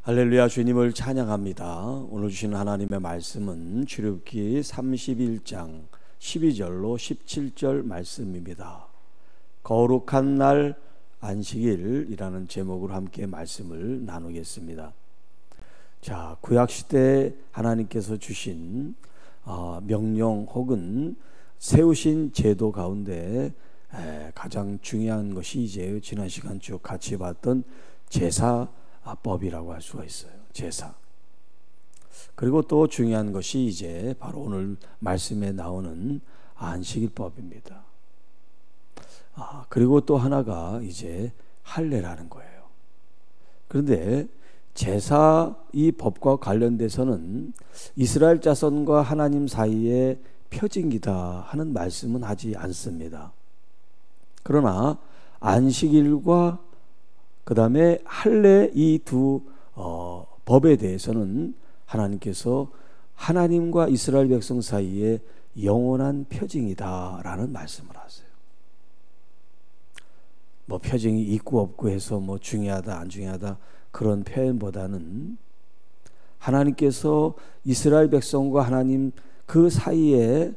할렐루야, 주님을 찬양합니다. 오늘 주신 하나님의 말씀은 출애굽기 31장 12절로 17절 말씀입니다. 거룩한 날 안식일이라는 제목으로 함께 말씀을 나누겠습니다. 자, 구약시대 하나님께서 주신 명령 혹은 세우신 제도 가운데 가장 중요한 것이 이제 지난 시간 쭉 같이 봤던 제사법이라고 할 수가 있어요. 제사. 그리고 또 중요한 것이 이제 바로 오늘 말씀에 나오는 안식일법입니다. 그리고 또 하나가 이제 할례라는 거예요. 그런데 제사 이 법과 관련돼서는 이스라엘 자손과 하나님 사이에 표징이다 하는 말씀은 하지 않습니다. 그러나 안식일과 그 다음에 할례 이 두 법에 대해서는 하나님께서 하나님과 이스라엘 백성 사이에 영원한 표징이다 라는 말씀을 하세요. 뭐 표징이 있고 없고 해서 뭐 중요하다 안 중요하다 그런 표현보다는 하나님께서 이스라엘 백성과 하나님 그 사이에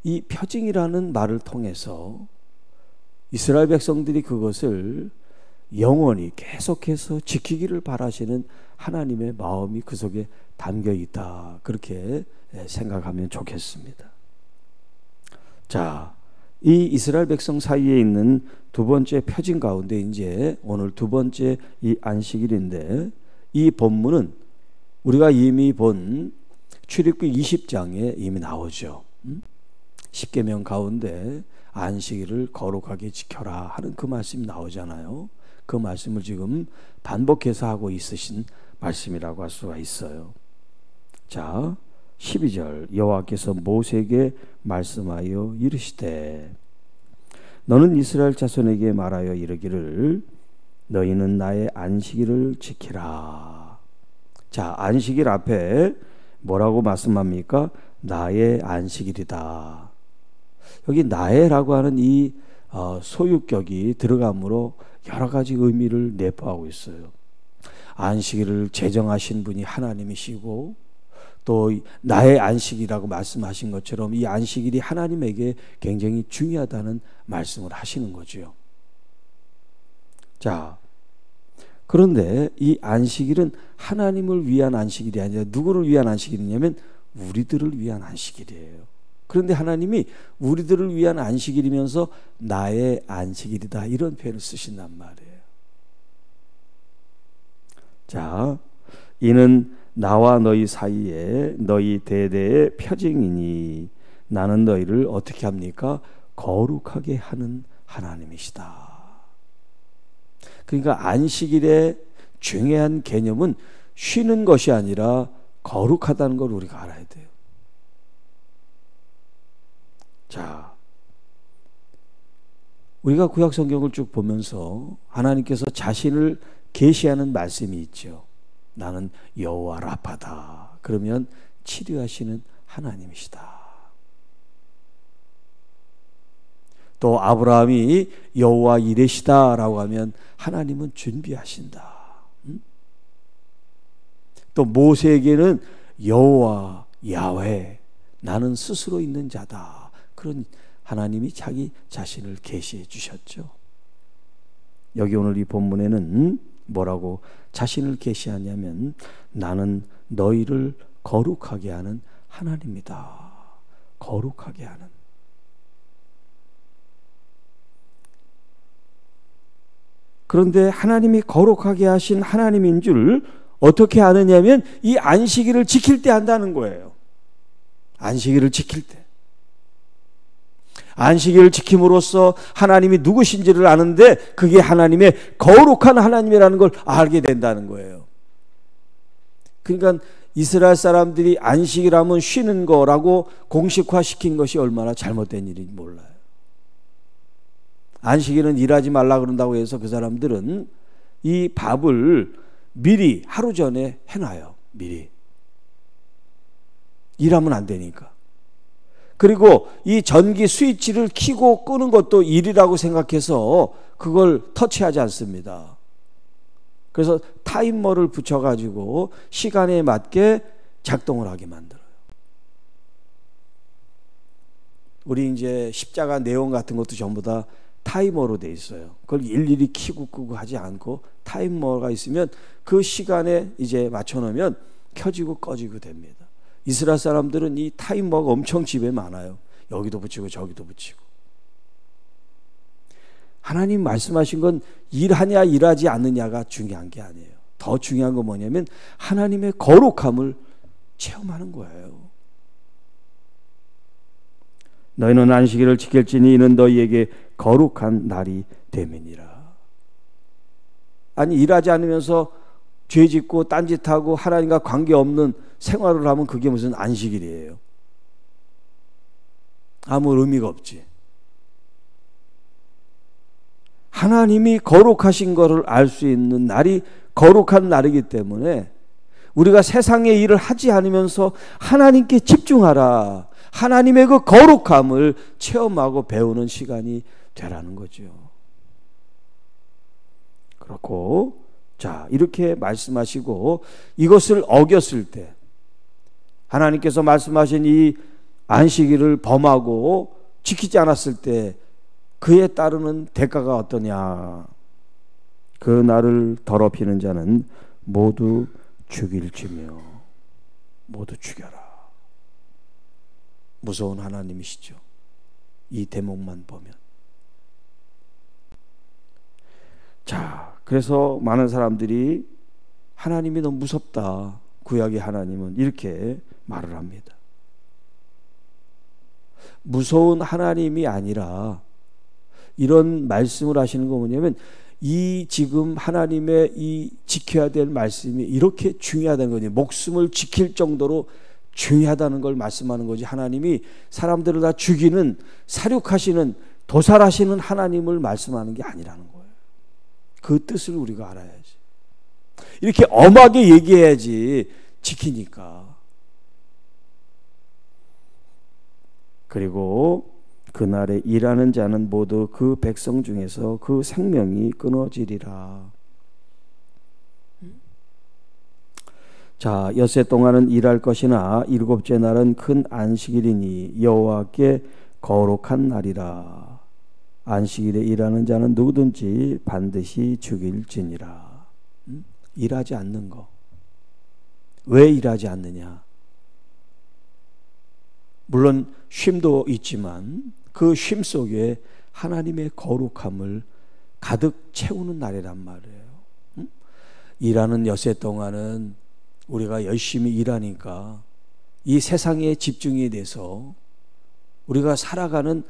이 표징이라는 말을 통해서 이스라엘 백성들이 그것을 영원히 계속해서 지키기를 바라시는 하나님의 마음이 그 속에 담겨 있다. 그렇게 생각하면 좋겠습니다. 자, 이 이스라엘 백성 사이에 있는 두 번째 표징 가운데 이제 오늘 두 번째 이 안식일인데 이 본문은 우리가 이미 본 출애굽기 20장에 이미 나오죠. 10계명 가운데 안식일을 거룩하게 지켜라 하는 그 말씀이 나오잖아요. 그 말씀을 지금 반복해서 하고 있으신 말씀이라고 할 수가 있어요. 자, 12절 여호와께서 모세에게 말씀하여 이르시되 너는 이스라엘 자손에게 말하여 이르기를 너희는 나의 안식일을 지키라. 자, 안식일 앞에 뭐라고 말씀합니까? 나의 안식일이다. 여기 나의라고 하는 이 소유격이 들어감으로 여러 가지 의미를 내포하고 있어요. 안식일을 제정하신 분이 하나님이시고 또 나의 안식이라고 말씀하신 것처럼 이 안식일이 하나님에게 굉장히 중요하다는 말씀을 하시는 거죠. 자, 그런데 이 안식일은 하나님을 위한 안식일이 아니라 누구를 위한 안식일이냐면 우리들을 위한 안식일이에요. 그런데 하나님이 우리들을 위한 안식일이면서 나의 안식일이다 이런 표현을 쓰신단 말이에요. 자, 이는 나와 너희 사이에 너희 대대의 표징이니 나는 너희를 어떻게 합니까? 거룩하게 하는 하나님이시다. 그러니까 안식일의 중요한 개념은 쉬는 것이 아니라 거룩하다는 걸 우리가 알아야 돼요. 자, 우리가 구약 성경을 쭉 보면서 하나님께서 자신을 계시하는 말씀이 있죠. 나는 여호와 라파다. 그러면 치료하시는 하나님이시다. 또 아브라함이 여호와 이레시다라고 하면 하나님은 준비하신다. 또 모세에게는 여호와 야훼 나는 스스로 있는 자다. 그런 하나님이 자기 자신을 계시해 주셨죠. 여기 오늘 이 본문에는 뭐라고 자신을 계시하냐면 나는 너희를 거룩하게 하는 하나님이다. 거룩하게 하는. 그런데 하나님이 거룩하게 하신 하나님인 줄 어떻게 아느냐면 이 안식일을 지킬 때 안다는 거예요. 안식일을 지킬 때. 안식일을 지킴으로써 하나님이 누구신지를 아는데 그게 하나님의 거룩한 하나님이라는 걸 알게 된다는 거예요. 그러니까 이스라엘 사람들이 안식일하면 쉬는 거라고 공식화시킨 것이 얼마나 잘못된 일인지 몰라요. 안식일은 일하지 말라 그런다고 해서 그 사람들은 이 밥을 미리 하루 전에 해놔요. 미리. 일하면 안 되니까. 그리고 이 전기 스위치를 켜고 끄는 것도 일이라고 생각해서 그걸 터치하지 않습니다. 그래서 타이머를 붙여가지고 시간에 맞게 작동을 하게 만들어요. 우리 이제 십자가 내용 같은 것도 전부 다 타이머로 돼 있어요. 그걸 일일이 켜고 끄고 하지 않고 타이머가 있으면 그 시간에 이제 맞춰놓으면 켜지고 꺼지고 됩니다. 이스라엘 사람들은 이 타이머가 엄청 집에 많아요. 여기도 붙이고 저기도 붙이고. 하나님 말씀하신 건 일하냐 일하지 않느냐가 중요한 게 아니에요. 더 중요한 건 뭐냐면 하나님의 거룩함을 체험하는 거예요. 너희는 안식일을 지킬지니 이는 너희에게 거룩한 날이 됨이니라. 아니 일하지 않으면서 죄짓고 딴짓하고 하나님과 관계없는 생활을 하면 그게 무슨 안식일이에요. 아무 의미가 없지. 하나님이 거룩하신 것을 알 수 있는 날이 거룩한 날이기 때문에 우리가 세상의 일을 하지 않으면서 하나님께 집중하라. 하나님의 그 거룩함을 체험하고 배우는 시간이 되라는 거죠. 그렇고 자 이렇게 말씀하시고 이것을 어겼을 때 하나님께서 말씀하신 이 안식일을 범하고 지키지 않았을 때 그에 따르는 대가가 어떠냐. 그 날을 더럽히는 자는 모두 죽일지며 모두 죽여라. 무서운 하나님이시죠. 이 대목만 보면. 자, 그래서 많은 사람들이 하나님이 너무 무섭다. 구약의 하나님은 이렇게 말을 합니다. 무서운 하나님이 아니라 이런 말씀을 하시는 거 뭐냐면 이 지금 하나님의 이 지켜야 될 말씀이 이렇게 중요하다는 거지. 목숨을 지킬 정도로 중요하다는 걸 말씀하는 거지. 하나님이 사람들을 다 죽이는 살육하시는 도살하시는 하나님을 말씀하는 게 아니라는 거예요. 그 뜻을 우리가 알아야지. 이렇게 엄하게 얘기해야지 지키니까. 그리고 그날에 일하는 자는 모두 그 백성 중에서 그 생명이 끊어지리라. 자, 엿새 동안은 일할 것이나 일곱째 날은 큰 안식일이니 여호와께 거룩한 날이라. 안식일에 일하는 자는 누구든지 반드시 죽일지니라. 일하지 않는 거. 왜 일하지 않느냐? 물론 쉼도 있지만 그 쉼 속에 하나님의 거룩함을 가득 채우는 날이란 말이에요. 일하는 엿새 동안은 우리가 열심히 일하니까 이 세상에 집중이 돼서 우리가 살아가는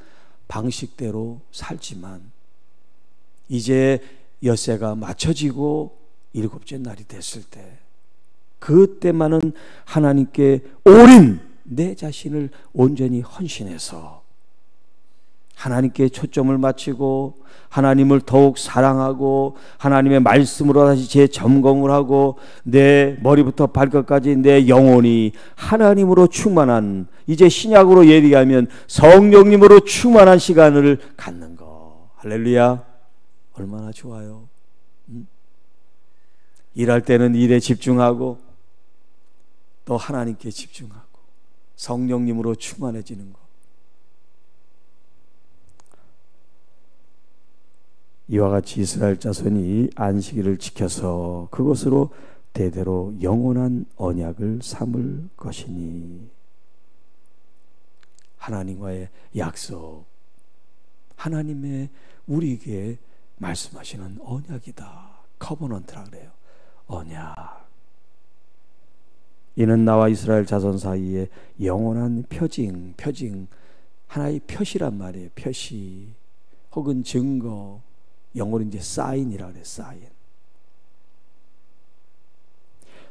방식대로 살지만 이제 엿새가 맞춰지고 일곱째 날이 됐을 때 그때만은 하나님께 올인 내 자신을 온전히 헌신해서 하나님께 초점을 맞추고 하나님을 더욱 사랑하고 하나님의 말씀으로 다시 재점검을 하고 내 머리부터 발끝까지 내 영혼이 하나님으로 충만한, 이제 신약으로 얘기하면 성령님으로 충만한 시간을 갖는 거. 할렐루야. 얼마나 좋아요. 일할 때는 일에 집중하고 또 하나님께 집중하고 성령님으로 충만해지는 것. 이와 같이 이스라엘 자손이 안식일을 지켜서 그것으로 대대로 영원한 언약을 삼을 것이니, 하나님과의 약속, 하나님의 우리에게 말씀하시는 언약이다. 커버넌트라 그래요. 언약. 이는 나와 이스라엘 자손 사이에 영원한 표징, 하나의 표시란 말이에요. 표시 혹은 증거, 영어로 이제 사인이라 그래. 사인.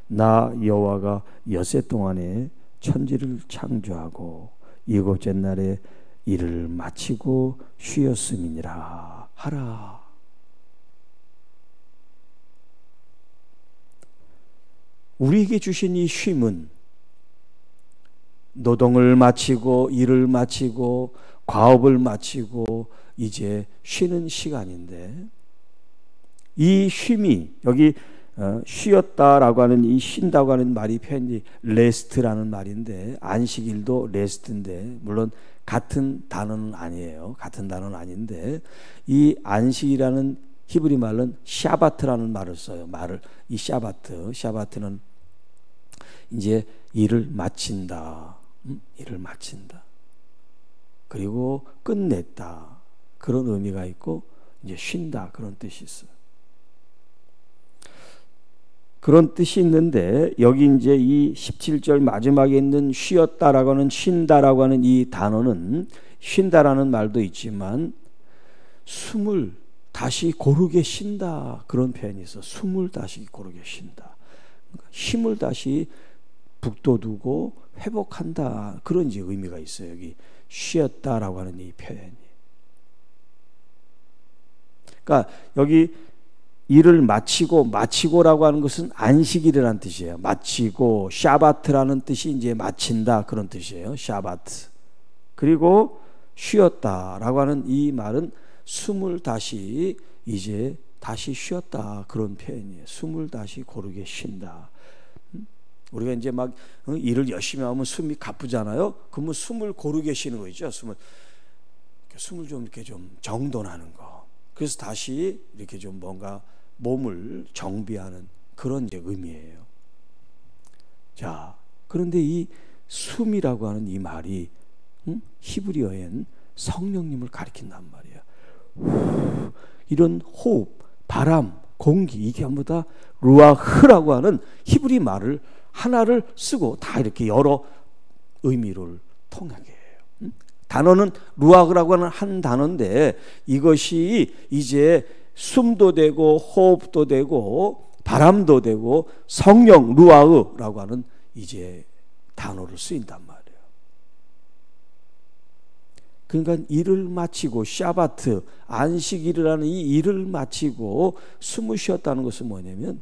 나 여호와가 엿새 동안에 천지를 창조하고 일곱째 날에 일을 마치고 쉬었음이니라 하라. 우리에게 주신 이 쉼은 노동을 마치고 일을 마치고 과업을 마치고 이제 쉬는 시간인데, 이 쉼이 여기 쉬었다라고 하는 이 쉰다고 하는 말이 표현이 레스트라는 말인데 안식일도 레스트인데 물론 같은 단어는 아니에요. 같은 단어는 아닌데 이 안식이라는 히브리 말은 샤바트라는 말을 써요. 이 샤바트는 이제 일을 마친다. 일을 마친다. 그리고 끝냈다. 그런 의미가 있고 이제 쉰다 그런 뜻이 있어요. 그런 뜻이 있는데 여기 이제 이 17절 마지막에 있는 쉬었다라고 하는 쉰다라고 하는 이 단어는 쉰다라는 말도 있지만 숨을 다시 고르게 쉰다 그런 표현이 있어. 숨을 다시 고르게 쉰다. 그러니까 힘을 다시 북돋우고 회복한다 그런 이제 의미가 있어요. 여기 쉬었다라고 하는 이 표현이. 그러니까 여기 일을 마치고라고 하는 것은 안식일이라는 뜻이에요. 마치고 샤바트라는 뜻이 이제 마친다 그런 뜻이에요. 샤바트. 그리고 쉬었다라고 하는 이 말은 숨을 다시 이제 다시 쉬었다 그런 표현이에요. 숨을 다시 고르게 쉰다. 우리가 이제 막 일을 열심히 하면 숨이 가쁘잖아요. 그러면 숨을 고르게 쉬는 거 있죠. 숨을 좀 이렇게 좀 정돈하는 거. 그래서 다시 이렇게 좀 뭔가 몸을 정비하는 그런 이제 의미예요. 자, 그런데 이 숨이라고 하는 이 말이 히브리어엔 성령님을 가리킨단 말이에요. 이런 호흡, 바람, 공기 이게 전부 다 루아흐라고 하는 히브리 말을 하나를 쓰고 다 이렇게 여러 의미를 통하게 해요. 단어는 루아흐라고 하는 한 단어인데 이것이 이제 숨도 되고 호흡도 되고 바람도 되고 성령 루아흐라고 하는 이제 단어를 쓰인단 말이에요. 그러니까 일을 마치고 샤바트 안식일이라는 이 일을 마치고 숨을 쉬었다는 것은 뭐냐면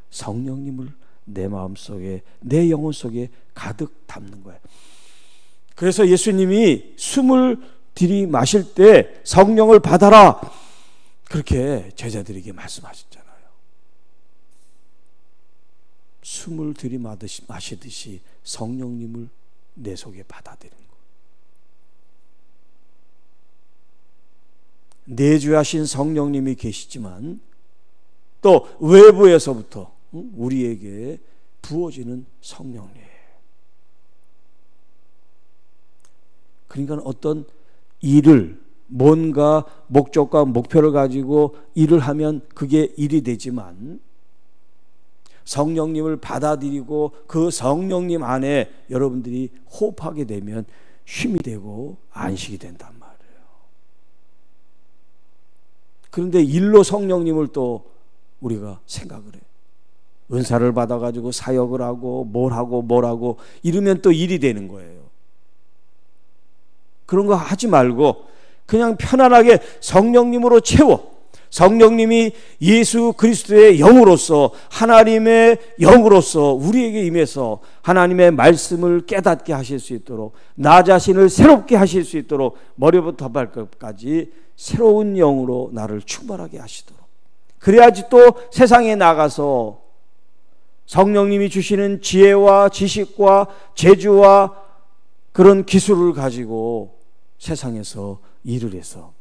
성령님을 내 마음속에 내 영혼 속에 가득 담는 거예요. 그래서 예수님이 숨을 들이마실 때 성령을 받아라 그렇게 제자들에게 말씀하셨잖아요. 숨을 들이마시듯이 성령님을 내 속에 받아들이는 거. 내주하신 성령님이 계시지만 또 외부에서부터 우리에게 부어지는 성령이에요. 그러니까 어떤 일을 뭔가 목적과 목표를 가지고 일을 하면 그게 일이 되지만 성령님을 받아들이고 그 성령님 안에 여러분들이 호흡하게 되면 쉼이 되고 안식이 된단 말이에요. 그런데 일로 성령님을 또 우리가 생각을 해요. 은사를 받아가지고 사역을 하고 뭘 하고 이러면 또 일이 되는 거예요. 그런 거 하지 말고 그냥 편안하게 성령님으로 채워. 성령님이 예수 그리스도의 영으로서 하나님의 영으로서 우리에게 임해서 하나님의 말씀을 깨닫게 하실 수 있도록 나 자신을 새롭게 하실 수 있도록 머리부터 발끝까지 새로운 영으로 나를 충만하게 하시도록 그래야지 또 세상에 나가서 성령님이 주시는 지혜와 지식과 재주와 그런 기술을 가지고 세상에서 일을 해서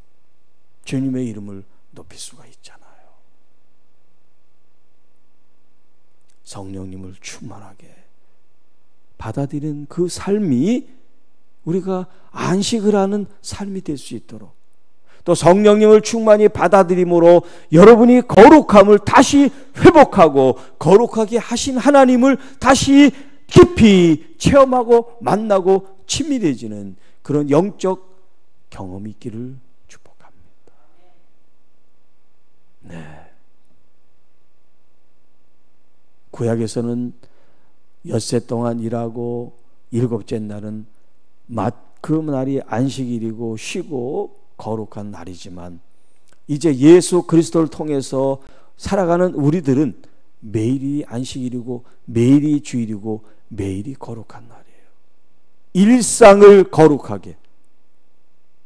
주님의 이름을 높일 수가 있잖아요. 성령님을 충만하게 받아들이는 그 삶이 우리가 안식을 하는 삶이 될 수 있도록 또 성령님을 충만히 받아들임으로 여러분이 거룩함을 다시 회복하고 거룩하게 하신 하나님을 다시 깊이 체험하고 만나고 친밀해지는 그런 영적 경험이 있기를 축복합니다. 네. 구약에서는 엿새 동안 일하고 일곱째 날은 그 날이 안식일이고 쉬고 거룩한 날이지만 이제 예수 그리스도를 통해서 살아가는 우리들은 매일이 안식일이고 매일이 주일이고 매일이 거룩한 날이에요. 일상을 거룩하게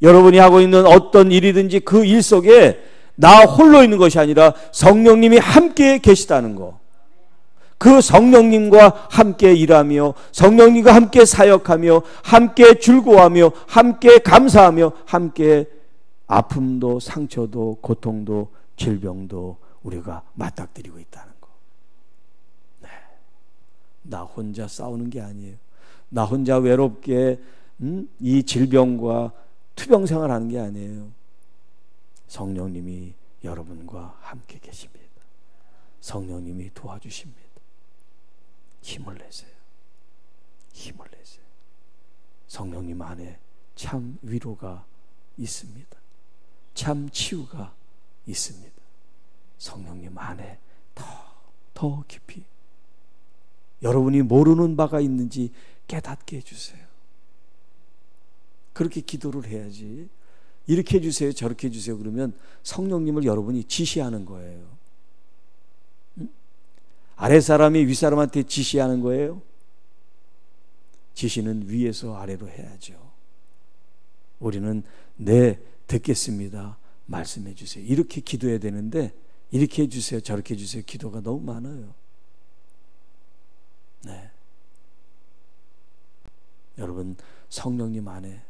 여러분이 하고 있는 어떤 일이든지 그 일 속에 나 홀로 있는 것이 아니라 성령님이 함께 계시다는 거. 그 성령님과 함께 일하며 성령님과 함께 사역하며 함께 즐거워하며 함께 감사하며 함께 아픔도 상처도 고통도 질병도 우리가 맞닥뜨리고 있다는 거. 네. 나 혼자 싸우는 게 아니에요. 나 혼자 외롭게 이 질병과 투병 생활하는 게 아니에요. 성령님이 여러분과 함께 계십니다. 성령님이 도와주십니다. 힘을 내세요. 힘을 내세요. 성령님 안에 참 위로가 있습니다. 참 치유가 있습니다. 성령님 안에 더 깊이 여러분이 모르는 바가 있는지 깨닫게 해주세요. 그렇게 기도를 해야지. 이렇게 해주세요, 저렇게 해주세요 그러면 성령님을 여러분이 지시하는 거예요. 아랫사람이 윗사람한테 지시하는 거예요? 지시는 위에서 아래로 해야죠. 우리는 네, 듣겠습니다. 말씀해 주세요. 이렇게 기도해야 되는데 이렇게 해주세요, 저렇게 해주세요 기도가 너무 많아요. 네. 여러분 성령님 안에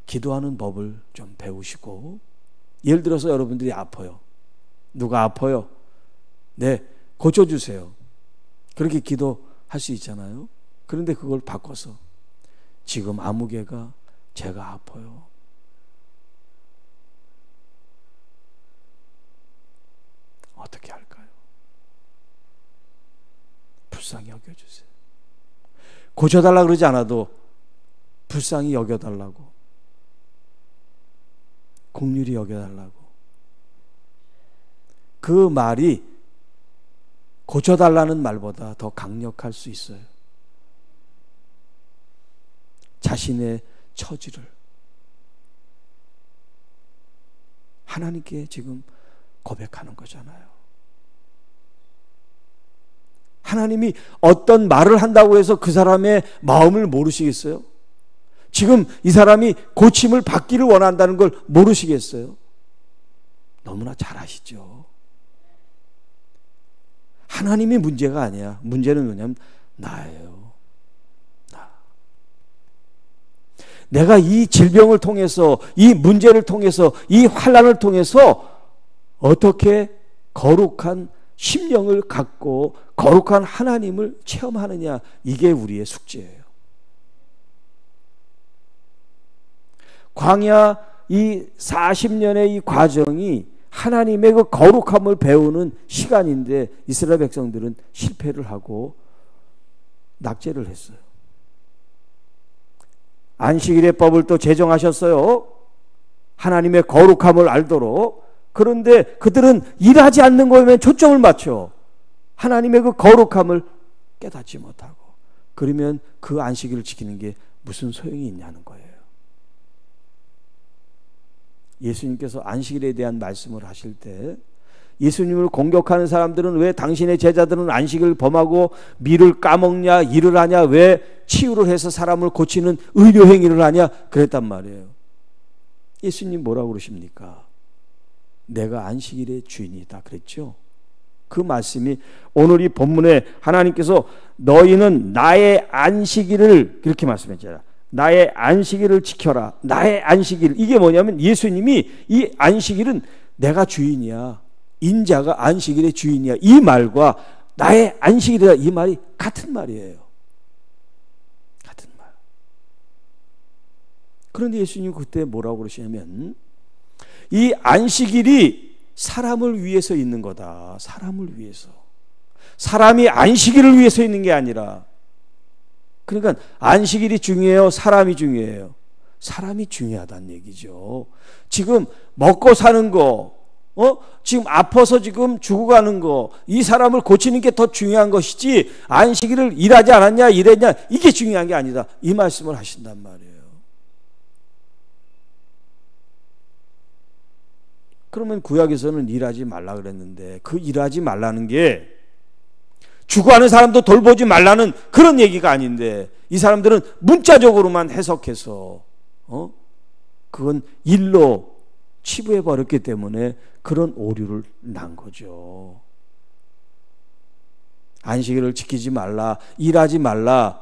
기도하는 법을 좀 배우시고, 예를 들어서 여러분들이 아파요. 누가 아파요? 네, 고쳐주세요. 그렇게 기도할 수 있잖아요. 그런데 그걸 바꿔서 지금 아무개가 제가 아파요. 어떻게 할까요? 불쌍히 여겨주세요. 고쳐달라 그러지 않아도 불쌍히 여겨달라고, 긍휼히 여겨달라고. 그 말이 고쳐달라는 말보다 더 강력할 수 있어요. 자신의 처지를 하나님께 지금 고백하는 거잖아요. 하나님이 어떤 말을 한다고 해서 그 사람의 마음을 모르시겠어요? 지금 이 사람이 고침을 받기를 원한다는 걸 모르시겠어요? 너무나 잘 아시죠. 하나님이 문제가 아니야. 문제는 뭐냐면 나예요. 나. 내가 이 질병을 통해서, 이 문제를 통해서, 이 환난을 통해서 어떻게 거룩한 심령을 갖고 거룩한 하나님을 체험하느냐, 이게 우리의 숙제예요. 광야 이 40년의 이 과정이 하나님의 그 거룩함을 배우는 시간인데 이스라엘 백성들은 실패를 하고 낙제를 했어요. 안식일의 법을 또 제정하셨어요. 하나님의 거룩함을 알도록. 그런데 그들은 일하지 않는 거에만 초점을 맞춰 하나님의 그 거룩함을 깨닫지 못하고, 그러면 그 안식일을 지키는 게 무슨 소용이 있냐는 거예요. 예수님께서 안식일에 대한 말씀을 하실 때 예수님을 공격하는 사람들은 왜 당신의 제자들은 안식일을 범하고 밀을 까먹냐, 일을 하냐, 왜 치유를 해서 사람을 고치는 의료 행위를 하냐 그랬단 말이에요. 예수님 뭐라고 그러십니까? 내가 안식일의 주인이다 그랬죠. 그 말씀이 오늘 이 본문에 하나님께서 너희는 나의 안식일을, 그렇게 말씀했잖아요. 나의 안식일을 지켜라. 나의 안식일. 이게 뭐냐면 예수님이 이 안식일은 내가 주인이야. 인자가 안식일의 주인이야. 이 말과 나의 안식일이다. 이 말이 같은 말이에요. 같은 말. 그런데 예수님 그때 뭐라고 그러시냐면 이 안식일이 사람을 위해서 있는 거다. 사람을 위해서. 사람이 안식일을 위해서 있는 게 아니라, 그러니까 안식일이 중요해요? 사람이 중요해요? 사람이 중요하다는 얘기죠. 지금 먹고 사는 거, 지금 아파서 지금 죽어가는 거, 이 사람을 고치는 게 더 중요한 것이지 안식일을 일하지 않았냐, 일했냐, 이게 중요한 게 아니다. 이 말씀을 하신단 말이에요. 그러면 구약에서는 일하지 말라 그랬는데 그 일하지 말라는 게 죽어가는 사람도 돌보지 말라는 그런 얘기가 아닌데 이 사람들은 문자적으로만 해석해서 그건 일로 치부해 버렸기 때문에 그런 오류를 난 거죠. 안식일을 지키지 말라, 일하지 말라,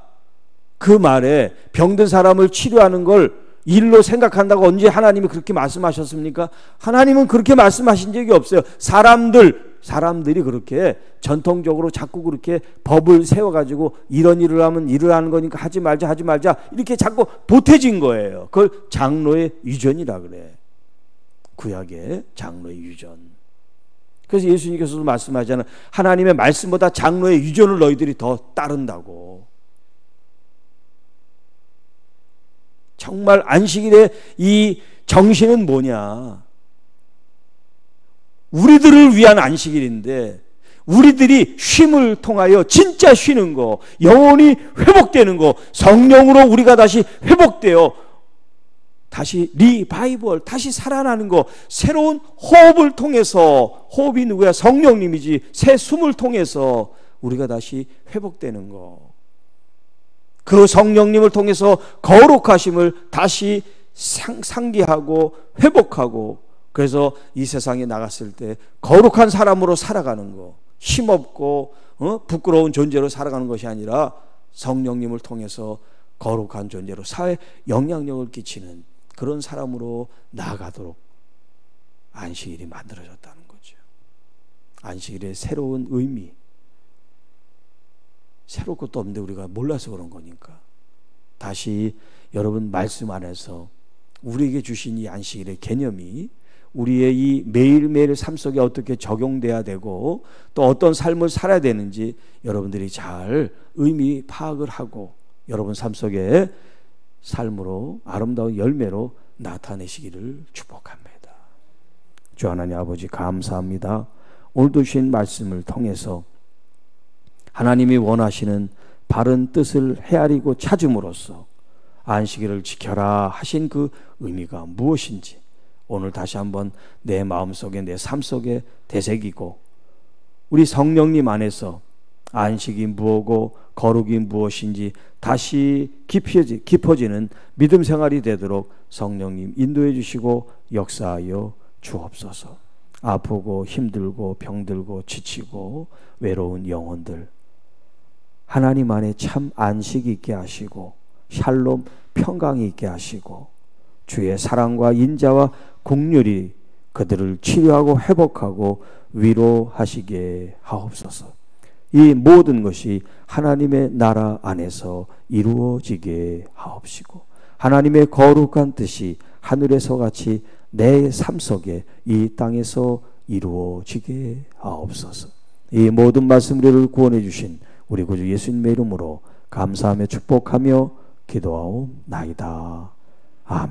그 말에 병든 사람을 치료하는 걸 일로 생각한다고 언제 하나님이 그렇게 말씀하셨습니까? 하나님은 그렇게 말씀하신 적이 없어요. 사람들이 그렇게 전통적으로 자꾸 그렇게 법을 세워가지고 이런 일을 하면 일을 하는 거니까 하지 말자 이렇게 자꾸 보태진 거예요. 그걸 장로의 유전이라 그래. 구약의 장로의 유전. 그래서 예수님께서도 말씀하잖아요. 하나님의 말씀보다 장로의 유전을 너희들이 더 따른다고. 정말 안식일의 이 정신은 뭐냐? 우리들을 위한 안식일인데 우리들이 쉼을 통하여 진짜 쉬는 거, 영혼이 회복되는 거, 성령으로 우리가 다시 회복되어 다시 리바이벌, 다시 살아나는 거, 새로운 호흡을 통해서, 호흡이 누구야? 성령님이지. 새 숨을 통해서 우리가 다시 회복되는 거, 그 성령님을 통해서 거룩하심을 다시 상기하고 회복하고, 그래서 이 세상에 나갔을 때 거룩한 사람으로 살아가는 거, 힘없고 부끄러운 존재로 살아가는 것이 아니라 성령님을 통해서 거룩한 존재로 사회에 영향력을 끼치는 그런 사람으로 나아가도록 안식일이 만들어졌다는 거죠. 안식일의 새로운 의미, 새로울 것도 없는데 우리가 몰라서 그런 거니까 다시 여러분 말씀 안에서 우리에게 주신 이 안식일의 개념이 우리의 이 매일매일 삶 속에 어떻게 적용돼야 되고 또 어떤 삶을 살아야 되는지 여러분들이 잘 의미 파악을 하고 여러분 삶 속에 삶으로 아름다운 열매로 나타내시기를 축복합니다. 주 하나님 아버지 감사합니다. 오늘도 주신 말씀을 통해서 하나님이 원하시는 바른 뜻을 헤아리고 찾음으로써 안식일을 지켜라 하신 그 의미가 무엇인지 오늘 다시 한번 내 마음속에 내 삶 속에 되새기고 우리 성령님 안에서 안식이 무엇고 거룩이 무엇인지 다시 깊어지는 믿음 생활이 되도록 성령님 인도해 주시고 역사하여 주옵소서. 아프고 힘들고 병들고 지치고 외로운 영혼들 하나님 안에 참 안식이 있게 하시고 샬롬 평강이 있게 하시고 주의 사랑과 인자와 긍휼이 그들을 치료하고 회복하고 위로하시게 하옵소서. 이 모든 것이 하나님의 나라 안에서 이루어지게 하옵시고 하나님의 거룩한 뜻이 하늘에서 같이 내 삶 속에 이 땅에서 이루어지게 하옵소서. 이 모든 말씀 우리를 구원해 주신 우리 구주 예수님의 이름으로 감사하며 축복하며 기도하옵나이다. 아멘.